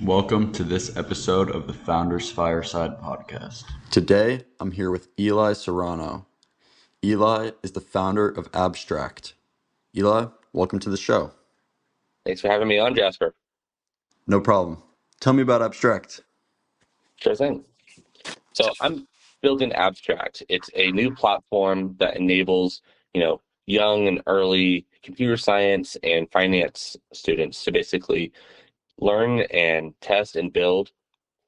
Welcome to this episode of the Founders Fireside Podcast. Today, I'm here with Eli Serrano. Eli is the founder of Abstract. Eli, welcome to the show. Thanks for having me on, Jasper. No problem. Tell me about Abstract. Sure thing. So I'm building Abstract. It's a new platform that enables, young and early computer science and finance students to basically learn and test and build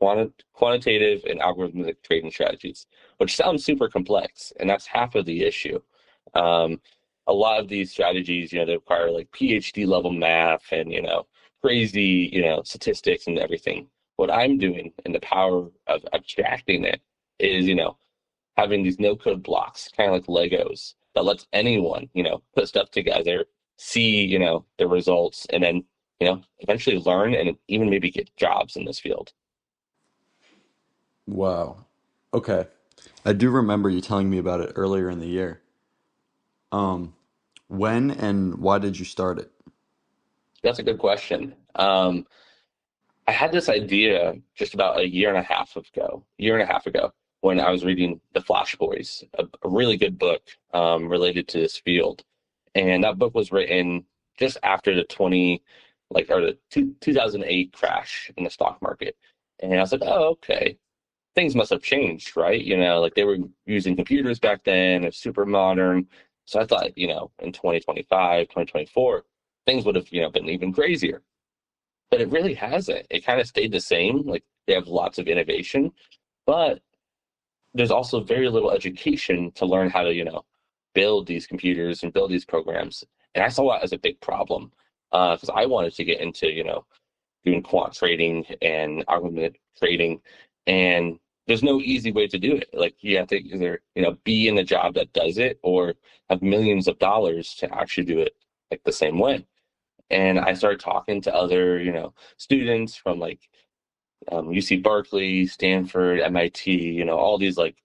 quantitative and algorithmic trading strategies, which sounds super complex, and that's half of the issue. Um, a lot of these strategies, they require like PhD level math and, crazy, statistics and everything. What I'm doing and the power of abstracting it is, having these no code blocks, kind of like Legos, that lets anyone, put stuff together, see, the results, and then, eventually learn and even maybe get jobs in this field. Wow. Okay. I do remember you telling me about it earlier in the year. Um, when and why did you start it? That's a good question. I had this idea just about a year and a half ago, when I was reading The Flash Boys, a really good book related to this field. And that book was written just after the 2008 crash in the stock market. And I was like, oh, okay, things must have changed, right? Like they were using computers back then, it's super modern. So I thought, in 2025, 2024, things would have, been even crazier. But it really hasn't. It kind of stayed the same. Like they have lots of innovation, but there's also very little education to learn how to, build these computers and build these programs. And I saw that as a big problem because I wanted to get into, doing quant trading and algorithmic trading. And there's no easy way to do it. Like you have to either, be in a job that does it or have millions of dollars to actually do it like the same way. And I started talking to other, students from like UC Berkeley, Stanford, MIT, all these like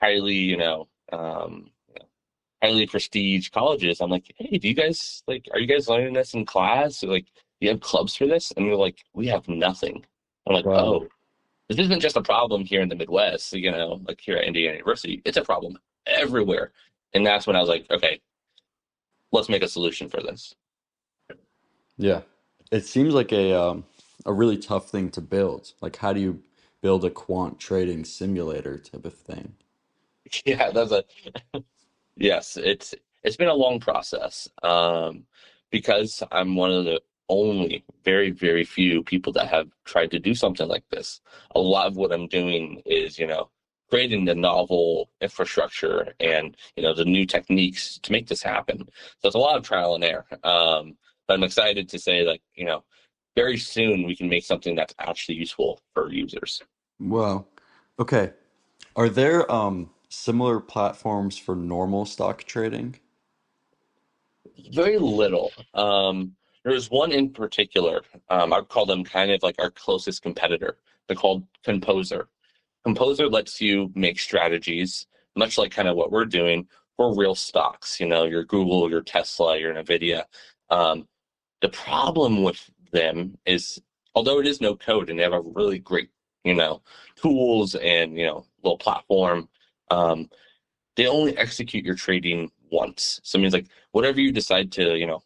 highly, highly prestige colleges. I'm like, hey, do you guys like, are you guys learning this in class? Or like, do you have clubs for this? And they're like, we have nothing. I'm like, Wow. oh, this isn't just a problem here in the Midwest, like here at Indiana University. It's a problem everywhere. And that's when I was like, okay, let's make a solution for this. Yeah. It seems like a really tough thing to build. Like how do you build a quant trading simulator type of thing? Yeah, yes, it's been a long process. Because I'm one of the only very, very few people that have tried to do something like this. A lot of what I'm doing is, creating the novel infrastructure and, the new techniques to make this happen. So it's a lot of trial and error. But I'm excited to say like, very soon we can make something that's actually useful for users. Wow. Okay. Are there similar platforms for normal stock trading? Very little. There's one in particular. I'd call them kind of like our closest competitor. They're called Composer. Composer lets you make strategies, much like kind of what we're doing for real stocks, your Google, your Tesla, your Nvidia. Um, the problem with them is, although it is no code and they have a really great, tools and, little platform, um, they only execute your trading once. So it means like whatever you decide to,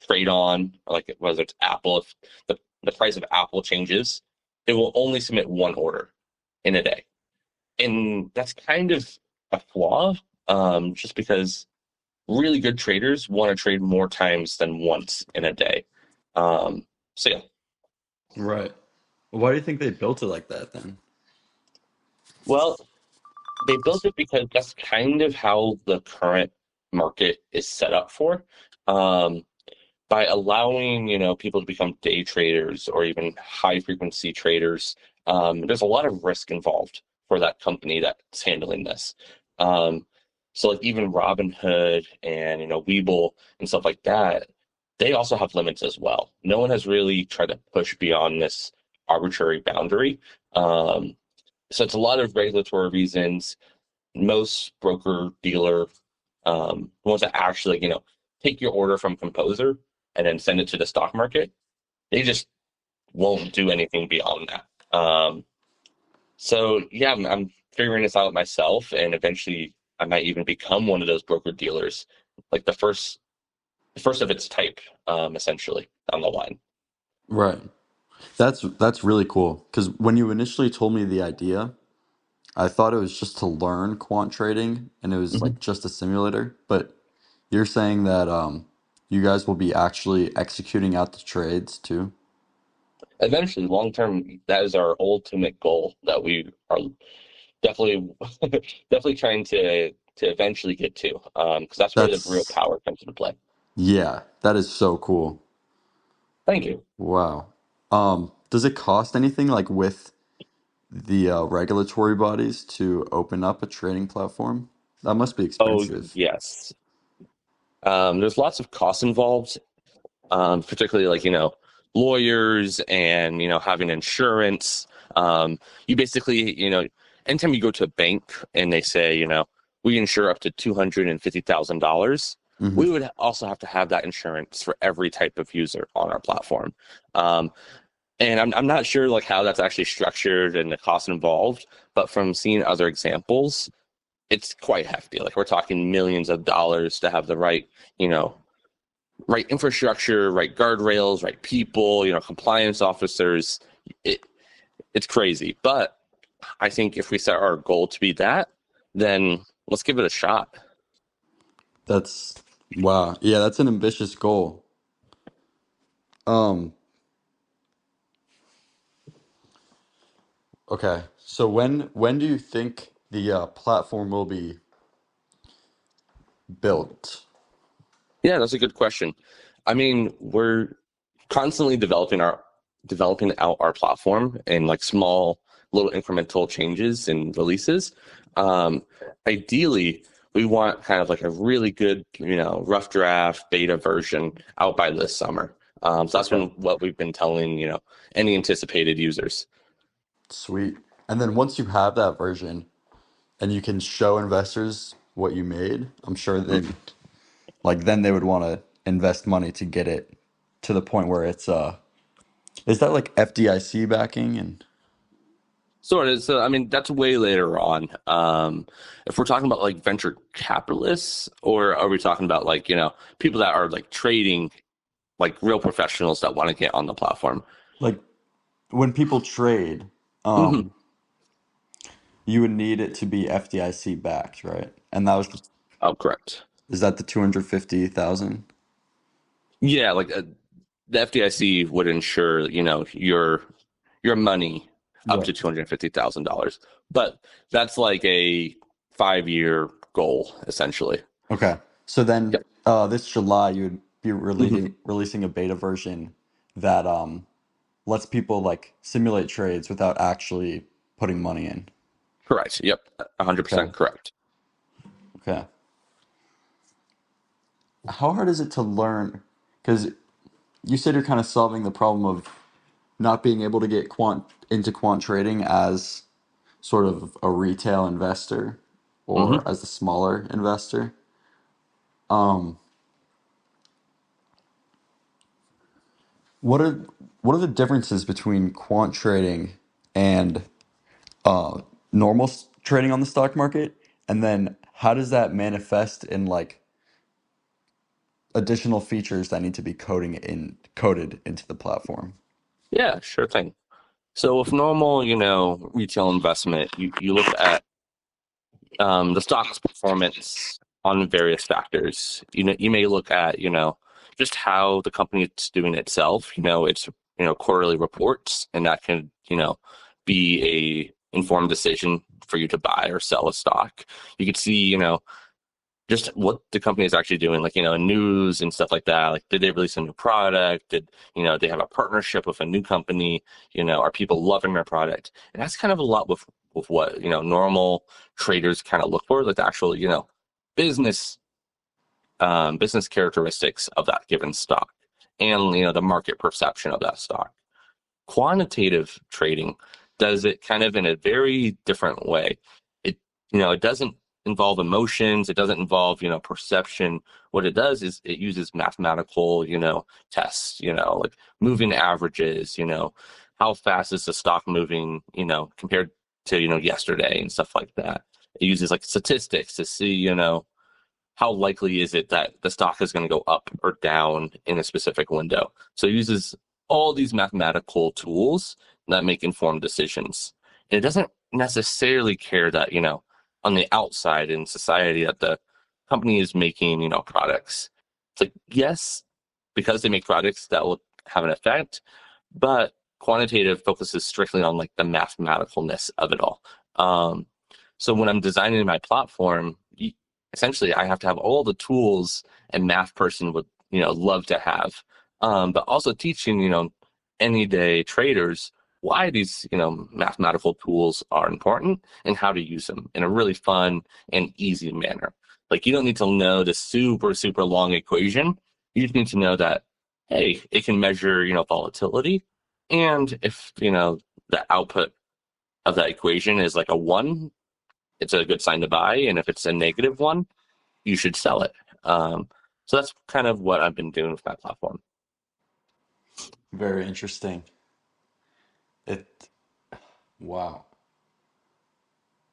trade on, like whether it's Apple, if the price of Apple changes, it will only submit one order in a day. And that's kind of a flaw, just because really good traders want to trade more times than once in a day. So yeah, Right. Why do you think they built it like that then? well, they built it because that's kind of how the current market is set up for. Um, by allowing people to become day traders or even high frequency traders, there's a lot of risk involved for that company that's handling this. um, so like even Robinhood and Webull and stuff like that, they also have limits as well. No one has really tried to push beyond this arbitrary boundary. So it's a lot of regulatory reasons. Most broker dealer ones that actually take your order from Composer and then send it to the stock market, they just won't do anything beyond that. So yeah, I'm figuring this out myself, and eventually I might even become one of those broker dealers, like the first of its type, essentially on the line. Right. That's really cool. Because when you initially told me the idea, I thought it was just to learn quant trading and it was Mhm. like just a simulator. But you're saying that you guys will be actually executing out the trades too? Eventually, long term, that is our ultimate goal that we are definitely definitely trying to eventually get to, because that's where the real That's power comes into play. Yeah, that is so cool. Thank you. Wow. Does it cost anything like with the regulatory bodies to open up a trading platform? That must be Oh expensive. yes, there's lots of costs involved, particularly like lawyers and having insurance. You basically anytime you go to a bank and they say we insure up to $250,000, Hmm. we would also have to have that insurance for every type of user on our platform. Um, and I'm not sure like how that's actually structured and the cost involved, but from seeing other examples, it's quite hefty. Like we're talking millions of dollars to have the you know, right infrastructure, right guardrails, right people, compliance officers. It it's crazy. But I think if we set our goal to be that, then let's give it a shot. That's wow. Yeah, that's an ambitious goal. Um, okay. So when do you think the platform will be built? Yeah, that's a good question. I mean, we're constantly developing out our platform in like small little incremental changes and releases. Um, Ideally, we want kind of like a really good, rough draft beta version out by this summer. So that's Okay. been what we've been telling, any anticipated users. Sweet. And then once you have that version and you can show investors what you made, I'm sure they like then they would want to invest money to get it to the point where it's is that like FDIC backing and Sort of. So, I mean, that's way later on. If we're talking about like venture capitalists, or are we talking about like, people that are like trading, like real professionals that want to get on the platform? like when people trade, Hmm. you would need it to be FDIC backed, right? And that was Oh, correct. is that the 250,000? Yeah, like the FDIC would insure, your money up to Right. $250,000, but that's like a 5-year goal, essentially. Okay. So then Yep. this July you would be Hmm. releasing a beta version that lets people like simulate trades without actually putting money in. Correct. Yep. Okay. 100% correct. Okay. How hard is it to learn? Because you said you're kind of solving the problem of not being able to get quant trading as sort of a retail investor or Hmm. as a smaller investor. Um, what are what are the differences between quant trading and normal trading on the stock market? And then how does that manifest in like additional features that need to be coded into the platform? Yeah, sure thing. So with normal, retail investment, you look at the stock's performance on various factors. You may look at, just how the company is doing itself. It's, quarterly reports, and that can, be a informed decision for you to buy or sell a stock. You could see, just what the company is actually doing, like, news and stuff like that. Like, did they release a new product? Did, they have a partnership with a new company? Are people loving their product? And that's kind of a lot with what, normal traders kind of look for, like the actual, business, business characteristics of that given stock and, the market perception of that stock. Quantitative trading does it kind of in a very different way. It, it doesn't involve emotions. It doesn't involve, perception. What it does is it uses mathematical, tests, like moving averages, how fast is the stock moving, compared to, yesterday and stuff like that. It uses like statistics to see, how likely is it that the stock is going to go up or down in a specific window. So it uses all these mathematical tools that make informed decisions. And it doesn't necessarily care that, on the outside in society that the company is making, products. It's like, yes, because they make products that will have an effect, but quantitative focuses strictly on like the mathematicalness of it all. So when I'm designing my platform, essentially I have to have all the tools a math person would, love to have. But also teaching, any day traders why these, mathematical tools are important and how to use them in a really fun and easy manner. Like you don't need to know the super, super long equation. You just need to know that, hey, it can measure, volatility. And if, the output of that equation is like a one, it's a good sign to buy. And if it's a negative one, you should sell it. So that's kind of what I've been doing with my platform. Very interesting. It, wow.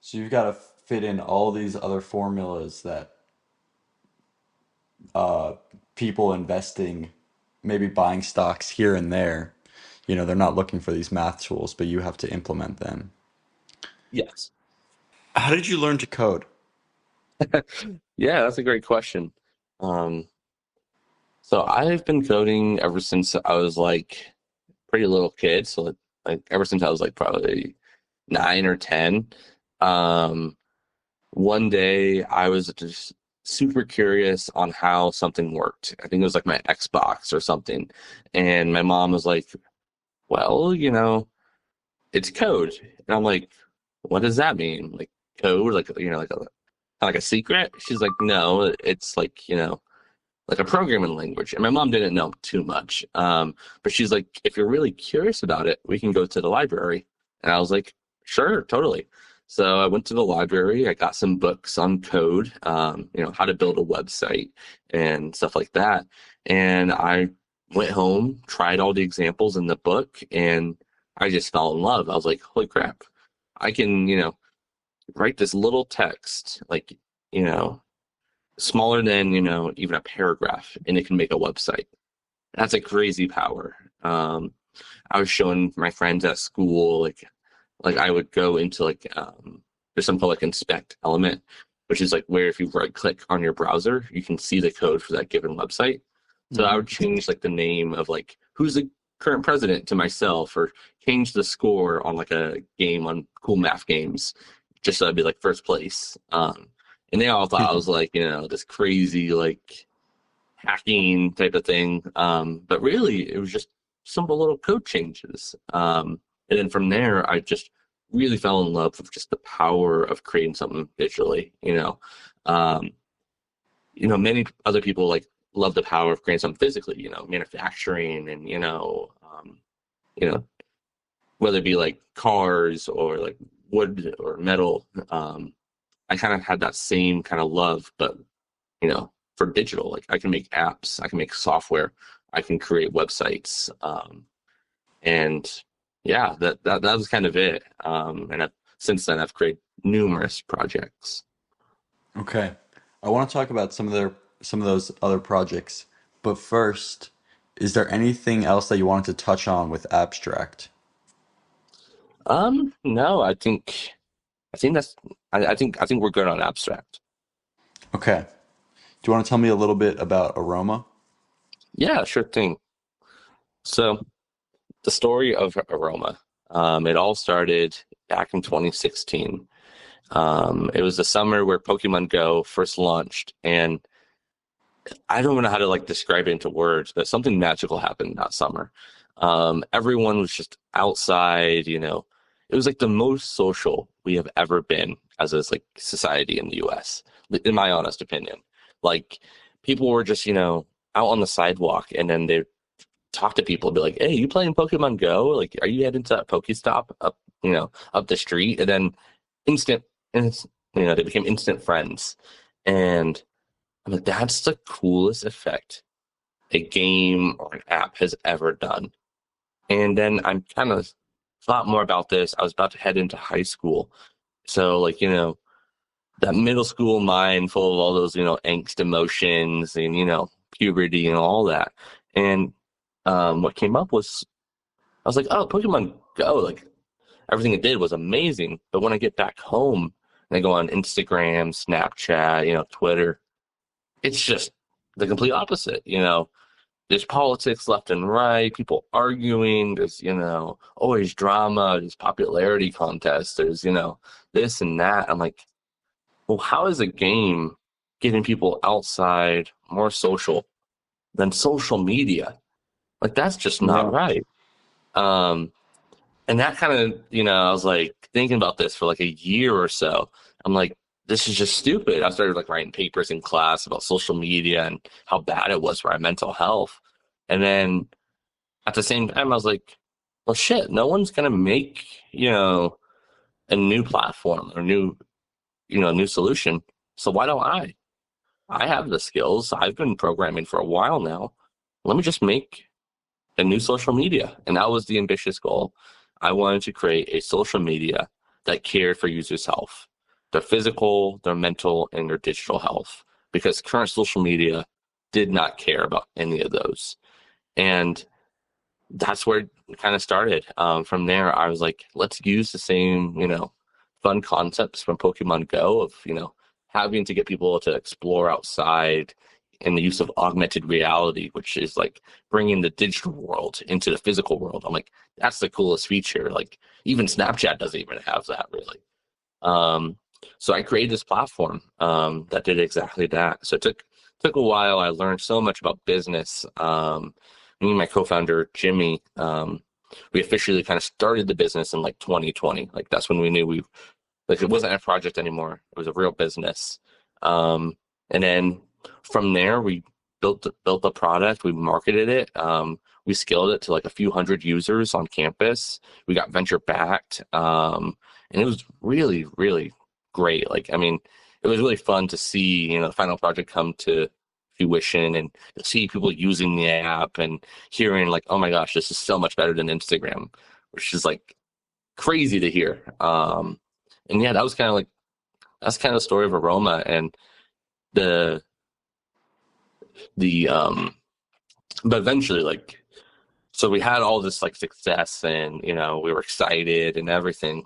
So you've got to fit in all these other formulas that uh, people investing, maybe buying stocks here and there, they're not looking for these math tools, but you have to implement them. Yes. How did you learn to code? Yeah, that's a great question. Um, so I've been coding ever since I was like pretty little kid. So like ever since I was like probably 9 or 10. Um, One day I was just super curious on how something worked. I think it was like my Xbox or something. And my mom was like, well, it's code. And I'm like, what does that mean? Like code, like, like a secret? She's like, no, it's like, like a programming language. And my mom didn't know too much. But she's like, if you're really curious about it, we can go to the library. And I was like, sure, totally. So I went to the library. I got some books on code, how to build a website and stuff like that. And I went home, tried all the examples in the book, and I just fell in love. I was like, holy crap, I can, write this little text, like, you know, smaller than, even a paragraph, and it can make a website. That's a crazy power. I was showing my friends at school, like I would go into there's something called like inspect element, which is like where if you right click on your browser, you can see the code for that given website. So I would change like the name of like who's the current president to myself, or change the score on like a game on cool math games, just so I'd be like first place. And they all thought I was like, this crazy like hacking type of thing. But really, it was just simple little code changes. And then from there, I just really fell in love with just the power of creating something visually. Many other people like love the power of creating something physically. Manufacturing and you know, whether it be like cars or like wood or metal. I kind of had that same kind of love, but for digital, like I can make apps, I can make software, I can create websites, and yeah, that was kind of it. Since then, I've created numerous projects. Okay. I want to talk about some of those other projects, but first, is there anything else that you wanted to touch on with abstract? No, I think that's I think we're good on abstract. Okay. Do you want to tell me a little bit about Aroma? Yeah, sure thing. So the story of Aroma, it all started back in 2016. It was the summer where Pokemon Go first launched, and I don't know how to like describe it into words, but something magical happened that summer. Everyone was just outside, It was like the most social we have ever been as a like society in the US, in my honest opinion. Like people were just, out on the sidewalk, and then they talk to people, be like, "Hey, you playing Pokemon Go? Like, are you heading to that Pokestop up, up the street?" And then instant, They became instant friends. And I'm like, that's the coolest effect a game or an app has ever done. And then I'm kind of thought more about this. I was about to head into high school. So, like, that middle school mind full of all those, angst emotions and, puberty and all that. And what came up was, I was like, oh, Pokemon Go, like, everything it did was amazing. But when I get back home and I go on Instagram, Snapchat, Twitter, it's just the complete opposite. There's politics left and right, people arguing, there's, always drama, there's popularity contests, there's, this and that. I'm like, well, how is a game getting people outside more social than social media? Like, that's just not Yeah. right. Um, and that kind of, I was like thinking about this for like a year or so. I'm like, this is just stupid. I started like writing papers in class about social media and how bad it was for our mental health. And then at the same time, I was like, well, shit, no one's gonna make, a new platform or new solution. So why don't I? I have the skills. I've been programming for a while now. Let me just make a new social media. And that was the ambitious goal. I wanted to create a social media that cared for users' health, their physical, their mental, and their digital health, because current social media did not care about any of those. And that's where it kind of started. From there, I was like, let's use the same, fun concepts from Pokemon Go of, having to get people to explore outside and the use of augmented reality, which is like bringing the digital world into the physical world. I'm like, that's the coolest feature. Like, even Snapchat doesn't even have that really. Um, so I created this platform that did exactly that. So it took a while. I learned so much about business. Me and my co-founder Jimmy, we officially kind of started the business in like 2020. Like that's when we knew we like it wasn't a project anymore. It was a real business. And then from there, we built the product. We marketed it. We scaled it to like a few hundred users on campus. We got venture backed, and it was really, really great. Like, I mean, it was really fun to see the final project come to fruition and see people using the app and hearing like, oh my gosh, this is so much better than Instagram, which is like crazy to hear. And yeah, that's kind of the story of Aroma and the the but eventually like so we had all this like success and we were excited and everything.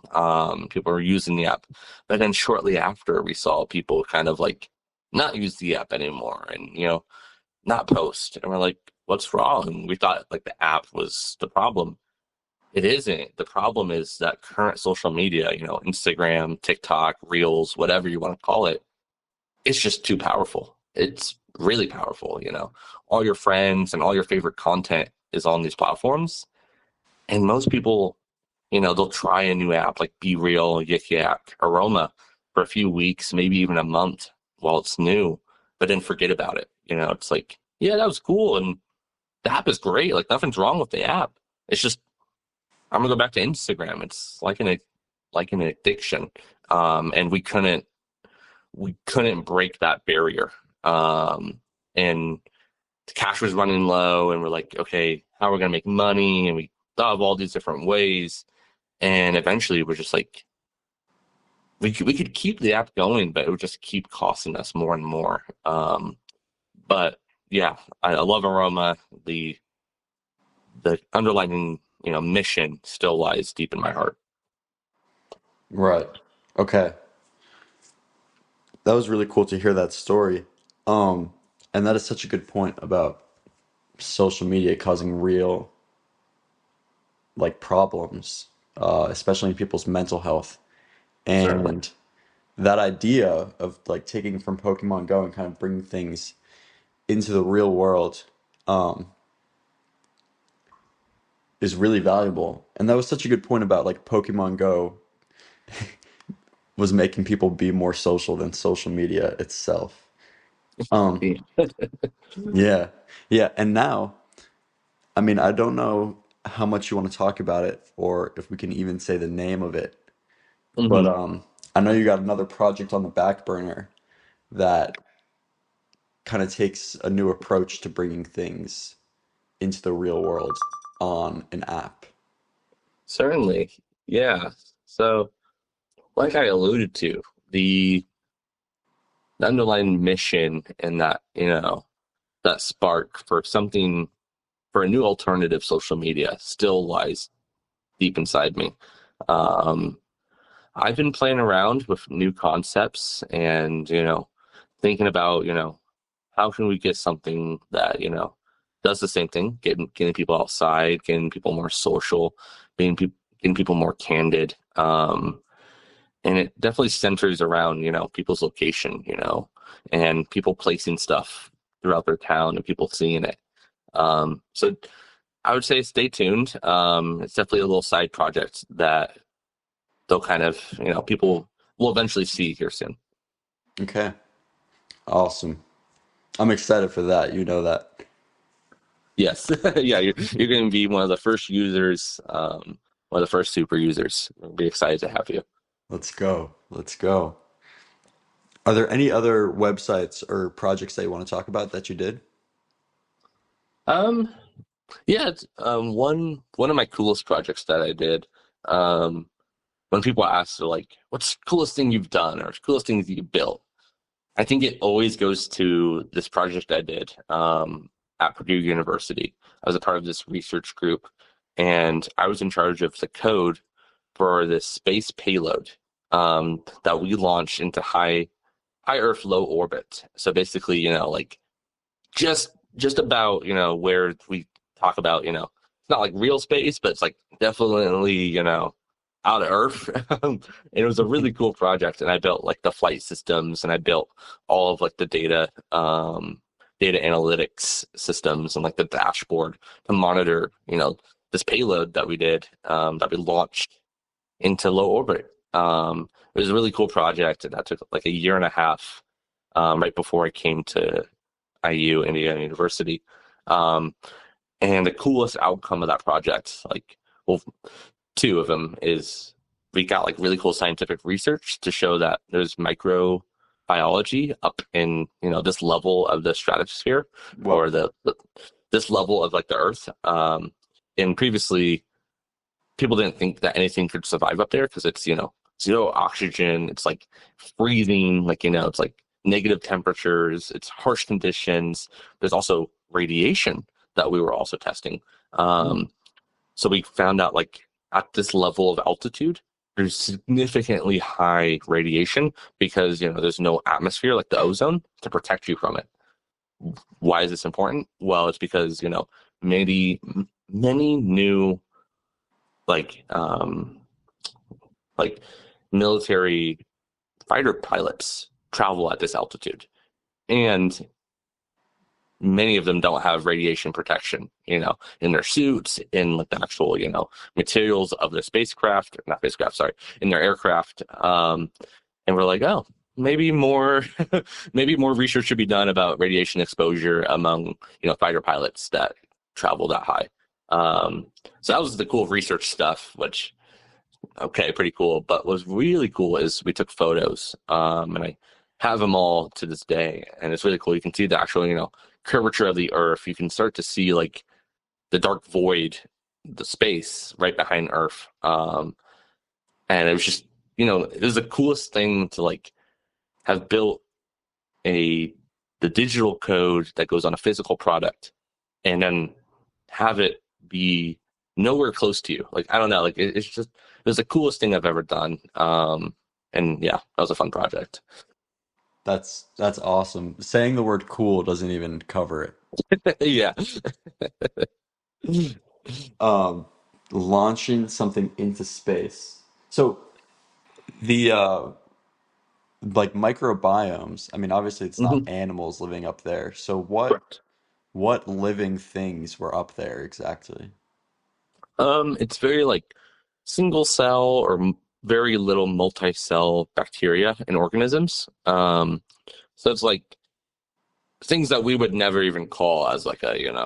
People were using the app, but then shortly after we saw people kind of like not use the app anymore and not post, and we're like, what's wrong? And we thought like the app was the problem. It isn't. The problem is that current social media, Instagram, TikTok, Reels, whatever you want to call it, it's just too powerful. It's really powerful. All your friends and all your favorite content is on these platforms. And most people, they'll try a new app like Be Real, Yik Yak, Aroma for a few weeks, maybe even a month while it's new, but then forget about it. It's like, yeah, that was cool. And the app is great. Like nothing's wrong with the app. It's just, I'm gonna go back to Instagram. It's like an addiction. And we couldn't break that barrier. And the cash was running low, and we're like, okay, how are we gonna make money? And we thought of all these different ways, and eventually we're just like, we could keep the app going, but it would just keep costing us more and more. But yeah, I love Aroma. The underlying mission still lies deep in my heart. Right. Okay. That was really cool to hear that story. Um, and that is such a good point about social media causing real like problems, especially in people's mental health. Certainly. And that idea of like taking from Pokemon Go and kind of bringing things into the real world, um, is really valuable. And that was such a good point about like Pokemon Go was making people be more social than social media itself. Um, Yeah. yeah, yeah. And now, I mean, I don't know how much you want to talk about it or if we can even say the name of it, but Hmm. I know you got another project on the back burner that kind of takes a new approach to bringing things into the real world on an app. Certainly. Yeah. So, like I alluded to, the, the underlying mission and that, that spark for something, for a new alternative social media still lies deep inside me. Um, I've been playing around with new concepts and, thinking about, how can we get something that, does the same thing, getting people outside, getting people more social, getting people more candid. And it definitely centers around, people's location, and people placing stuff throughout their town and people seeing it. So I would say stay tuned. It's definitely a little side project that they'll kind of, people will eventually see here soon. Okay, awesome. I'm excited for that. You know that. Yes. Yeah, you're going to be one of the first users, one of the first super users. We'll be excited to have you. Let's go. Let's go. Are there any other websites or projects that you want to talk about that you did? Um, yeah, one of my coolest projects that I did. Um, when people ask, like, "What's the coolest thing you've done?" or "coolest things you built?" I think it always goes to this project I did at Purdue University. I was a part of this research group, and I was in charge of the code for this space payload that we launched into high Earth low orbit. So basically, like just about, where we talk about, it's not like real space, but it's like definitely, out of Earth. And it was a really cool project. And I built like the flight systems and I built all of like the data analytics systems and like the dashboard to monitor, this payload that we did, that we launched into low orbit. It was a really cool project, and that took like a year and a half, right before I came to IU, Indiana University. Um, and the coolest outcome of that project, like, well, two of them is we got like really cool scientific research to show that there's microbiology up in, this level of the stratosphere or Whoa. this level of like the Earth. And previously people didn't think that anything could survive up there because it's, zero oxygen. It's like freezing, like, it's like negative temperatures, it's harsh conditions. There's also radiation that we were also testing. Hmm. So we found out like at this level of altitude, there's significantly high radiation because, there's no atmosphere like the ozone to protect you from it. Why is this important? Well, it's because, many, many new like like military fighter pilots travel at this altitude, and many of them don't have radiation protection, in their suits, in like the actual, materials of the spacecraft, not spacecraft, sorry, in their aircraft. And we're like, oh, maybe more, maybe more research should be done about radiation exposure among, fighter pilots that travel that high. So that was the cool research stuff, which okay, pretty cool. But what's really cool is we took photos, and I have them all to this day, and it's really cool. You can see the actual, curvature of the Earth. You can start to see like the dark void, the space right behind Earth. And it was just, it was the coolest thing to like have built a the digital code that goes on a physical product, and then have it be nowhere close to you. Like I don't know, like it's just it was the coolest thing I've ever done. And yeah, that was a fun project. That's awesome. Saying the word cool doesn't even cover it. Yeah. Um, Launching something into space. So the like microbiomes, I mean, obviously it's not Mhm. animals living up there. So Correct. what living things were up there exactly? It's very like single cell or very little multi-cell bacteria and organisms. So it's like things that we would never even call as like a, an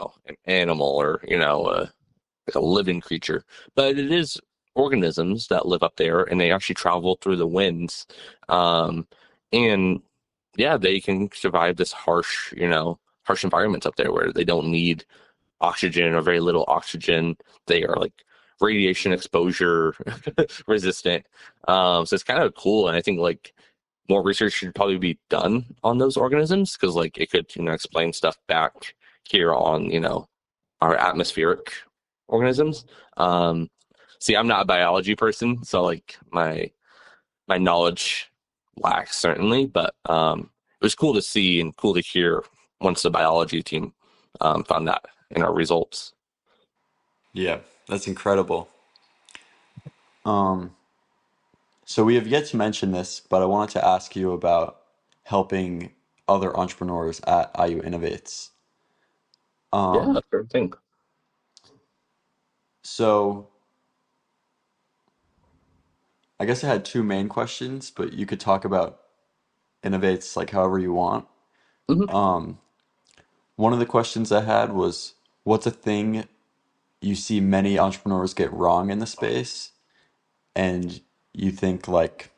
animal or, like a living creature, but it is organisms that live up there, and they actually travel through the winds. Um, and yeah, they can survive this harsh environments up there where they don't need oxygen or very little oxygen. They are like radiation exposure resistant. So it's kind of cool, and I think like more research should probably be done on those organisms because like it could explain stuff back here on our atmospheric organisms. Um, See, I'm not a biology person, so like my knowledge lacks certainly, but it was cool to see and cool to hear once the biology team found that in our results. Yeah, that's incredible. Um, so we have yet to mention this, but I wanted to ask you about helping other entrepreneurs at IU Innovates. Yeah, Um, sure thing. so I guess I had two main questions, but you could talk about Innovates like however you want. Hmm. Um, One of the questions I had was, what's a thing you see many entrepreneurs get wrong in the space and you think like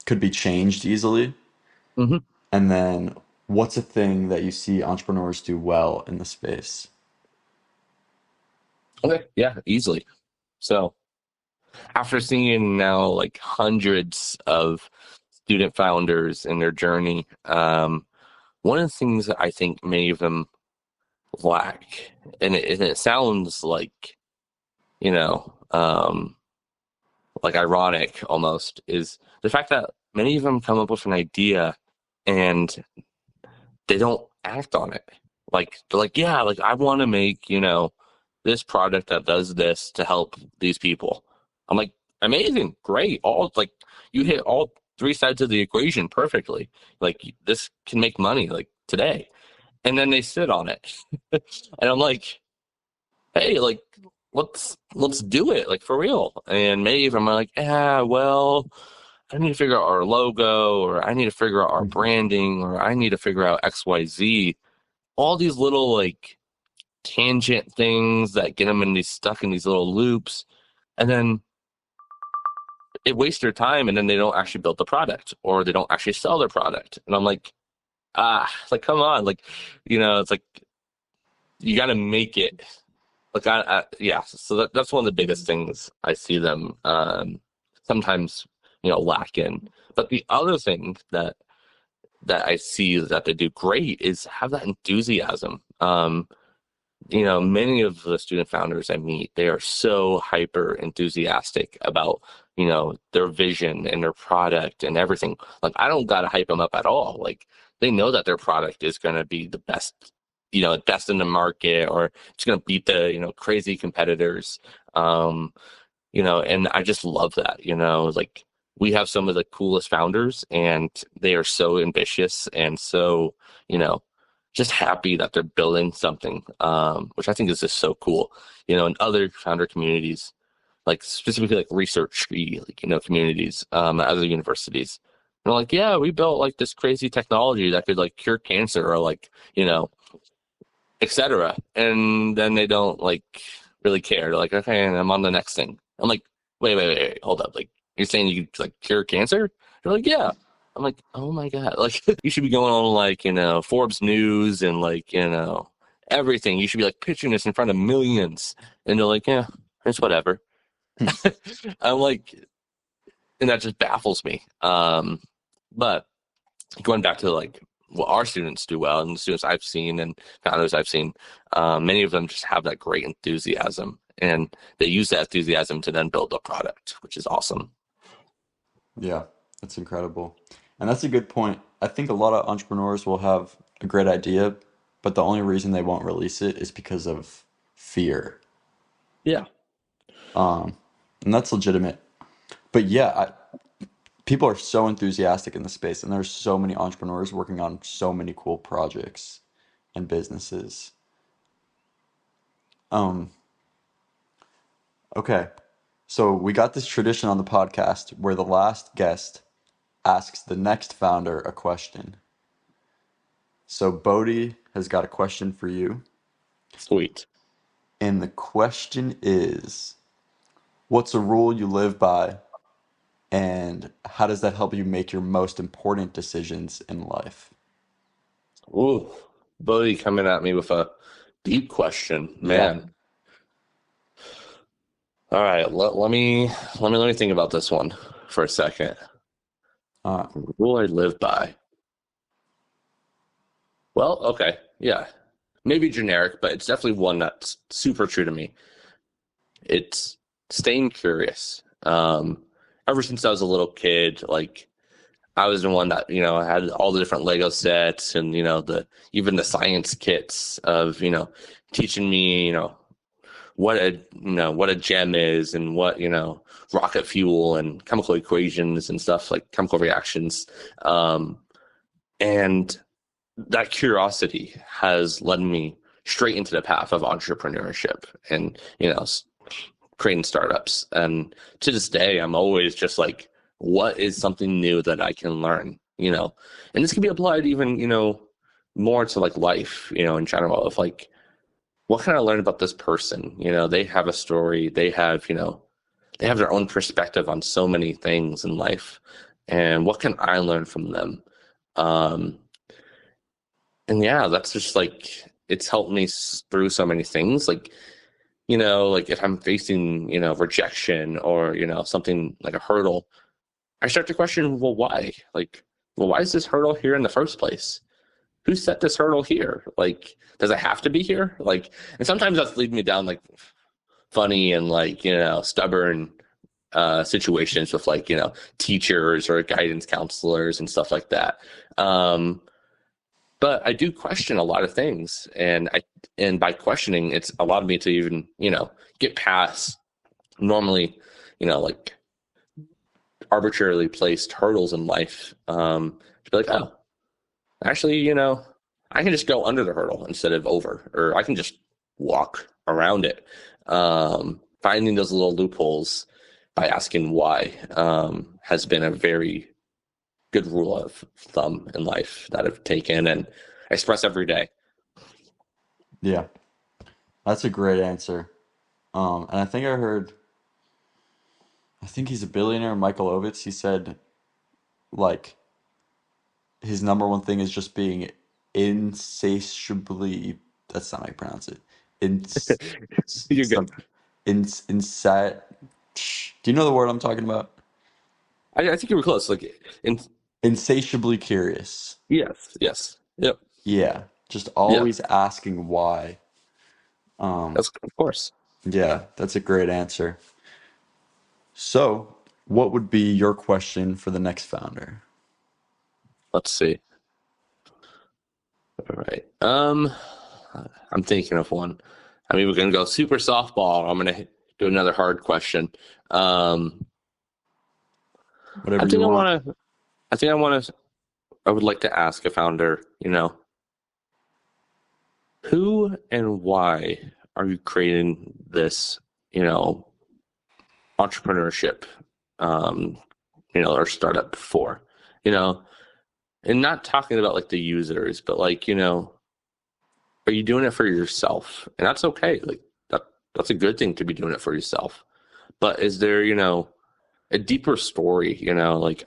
could be changed easily? Hmm. And then what's a thing that you see entrepreneurs do well in the space? Okay, yeah, easily. So after seeing now like hundreds of student founders in their journey, one of the things that I think many of them lack, and it sounds you know, um, like ironic almost, is the fact that many of them come up with an idea and they don't act on it. Like they're like, yeah, like I want to make, this product that does this to help these people. I'm like, amazing, great. All like you hit all three sides of the equation perfectly. Like this can make money like today. And then they sit on it. And I'm like, hey, like let's do it, like for real. And many of them are like, yeah, well, I need to figure out our logo, or I need to figure out our branding, or I need to figure out XYZ. All these little like tangent things that get them in these stuck in these little loops, and then it wastes their time, and then they don't actually build the product, or they don't actually sell their product. And I'm like, it's like come on, like it's like you got to make it. Like yeah, so that's one of the biggest things I see them sometimes lack in. But the other thing that I see that they do great is have that enthusiasm. Many of the student founders I meet, they are so hyper enthusiastic about, their vision and their product and everything. Like, I don't got to hype them up at all. Like, they know that their product is going to be the best, best in the market, or it's going to beat the, crazy competitors. Um, and I just love that, like we have some of the coolest founders and they are so ambitious and so, you know, just happy that they're building something, which I think is just so cool, in other founder communities, like specifically like research, like, communities, at other universities. And they're like, yeah, we built like this crazy technology that could like cure cancer or like, etc. And then they don't like really care. They're like, okay, I'm on the next thing. I'm like, wait, hold up. Like, you're saying you could like cure cancer? They're like, yeah. I'm like, oh my God. Like, you should be going on like, Forbes News and like, everything. You should be like pitching this in front of millions. And they're like, yeah, it's whatever. I'm like, and that just baffles me. But going back to like what our students do well and the students I've seen and founders I've seen, many of them just have that great enthusiasm and they use that enthusiasm to then build a product, which is awesome. Yeah, that's incredible. And that's a good point. I think a lot of entrepreneurs will have a great idea, but the only reason they won't release it is because of fear. Yeah. Um, and that's legitimate. But yeah, people are so enthusiastic in the space, and there's so many entrepreneurs working on so many cool projects and businesses. Um, okay, so we got this tradition on the podcast where the last guest asks the next founder a question. So Bodhi has got a question for you, Sweet. and the question is, What's a rule you live by, and how does that help you make your most important decisions in life? Ooh, Bodie coming at me with a deep question, Yeah. man. All right, let me think about this one for a second. Uh, Rule I live by. Well, okay, yeah, maybe generic, but it's definitely one that's super true to me. It's staying curious. Ever since I was a little kid, like I was the one that had all the different Lego sets and the even the science kits of teaching me what a gem is and what rocket fuel and chemical equations and stuff like chemical reactions, um, and that curiosity has led me straight into the path of entrepreneurship and creating startups. And to this day, I'm always just like, what is something new that I can learn? And this can be applied even more to like life, in general, of like, what can I learn about this person? They have a story, they have their own perspective on so many things in life, and what can I learn from them? um and yeah, that's just like it's helped me through so many things, like if I'm facing rejection or something like a hurdle, I start to question, well, why? Like, well, why is this hurdle here in the first place? Who set this hurdle here? Like, does it have to be here? Like, and sometimes that's leading me down like funny and like stubborn situations with like teachers or guidance counselors and stuff like that. But I do question a lot of things, and by questioning, it's allowed me to even get past normally like arbitrarily placed hurdles in life, to be like, oh, actually, I can just go under the hurdle instead of over, or I can just walk around it. Finding those little loopholes by asking why has been a very good rule of thumb in life that I've taken and express every day. yeah, that's a great answer. And I think he's a billionaire, Michael Ovitz. He said, like, his number one thing is just being insatiably, that's not how you pronounce it. Ins, You're good. some, insat. Do you know the word I'm talking about? I think you were close. Like, in Insatiably curious. yes, yes, yep, Yeah, just yeah. always asking why. Um, That's of course. yeah, that's a great answer. So, what would be your question for the next founder? Let's see. All right. I'm thinking of one. I mean, we're gonna go super softball. Or I'm gonna do another hard question. Um, I Whatever you think I want. want to. I think I want to. I would like to ask a founder. Who and why are you creating this? You know, entrepreneurship. Um, or startup for. You know, and not talking about like the users, but like are you doing it for yourself? And that's okay. Like that's a good thing to be doing it for yourself. But is there, a deeper story, like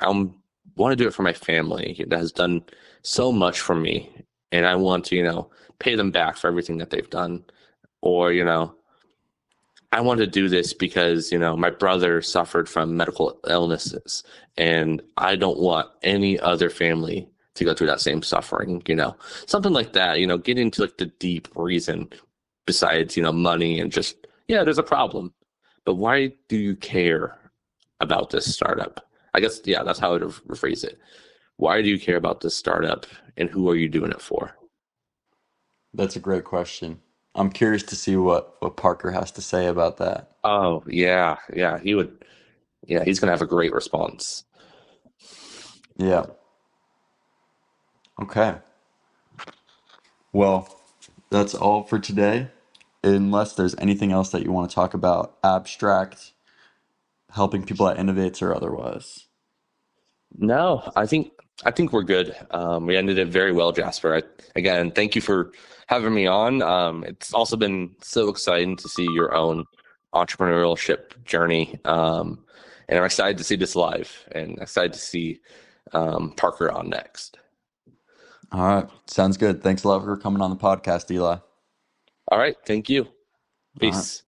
want to do it for my family that has done so much for me, and I want to, pay them back for everything that they've done. Or, I want to do this because, my brother suffered from medical illnesses and I don't want any other family to go through that same suffering, something like that, get into like the deep reason besides, money and just, yeah, there's a problem. But why do you care about this startup? I guess, yeah, that's how I would rephrase it. Why do you care about this startup and who are you doing it for? That's a great question. I'm curious to see what Parker has to say about that. Oh, yeah, yeah, he would. Yeah, he's gonna have a great response. Yeah. Okay. Well, that's all for today. Unless there's anything else that you want to talk about, abstract, helping people that innovates or otherwise. No, I think we're good. We ended it very well, Jasper. Again, thank you for having me on. It's also been so exciting to see your own entrepreneurship journey. And I'm excited to see this live and excited to see Parker on next. All right. Sounds good. Thanks a lot for coming on the podcast, Eli. All right. Thank you. All right. Peace.